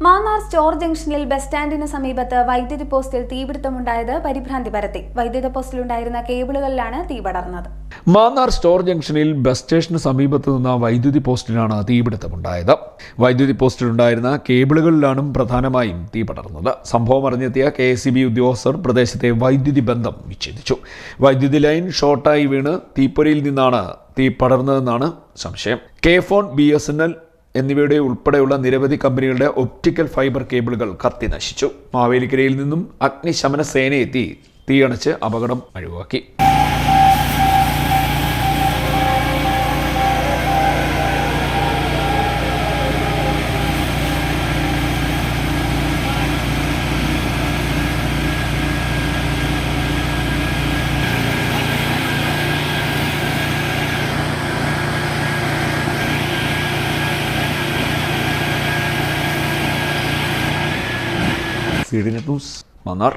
Mannar store ജംഗ്ഷനിൽ bus സ്റ്റാൻഡിന് സമീപത്ത് വൈദ്യുതി പോസ്റ്റിൽ തീപിടുത്തമുണ്ടായത് പരിഭ്രാന്തി പരത്തി. വൈദ്യുത പോസ്റ്റിലുണ്ടായിരുന്ന കേബിളുകളിലാണ് തീ പടർന്നത്. മാന്നാർ സ്റ്റോർ ജംഗ്ഷനിൽ ബസ് സ്റ്റേഷന് സമീപത്ത് നിന്ന വൈദ്യുതി പോസ്റ്റിലാണ് തീപിടുത്തമുണ്ടായത്. വൈദ്യുതി പോസ്റ്റിലുണ്ടായിരുന്ന കേബിളുകളിലാണ് പ്രധാനമായും തീ പടർന്നത്. സംഭവം അറിഞ്ഞെത്തിയ KSEB ഉദ്യോഗസ്ഥർ പ്രദേശത്തെ വൈദ്യുതി ബന്ധം വിച്ഛേദിച്ചു. വൈദ്യുതി ലൈൻ ഷോർട്ടായി വീണ് തീപ്പൊരിയിൽ നിന്നാണ് തീ പടർന്നതെന്നാണ് സംശയം. കെ-ഫോൺ, BSNL എന്നിവയുടെ ഉൾപ്പെടെയുള്ള നിരവധി കമ്പനികളുടെ ഒപ്റ്റിക്കൽ ഫൈബർ കേബിളുകൾ കത്തി നശിച്ചു. മാവേലിക്കരയിൽ നിന്നും അഗ്നിശമന സേനയെത്തി തീയണച്ച് അപകടം ഒഴിവാക്കി. CDNet news, Mannar.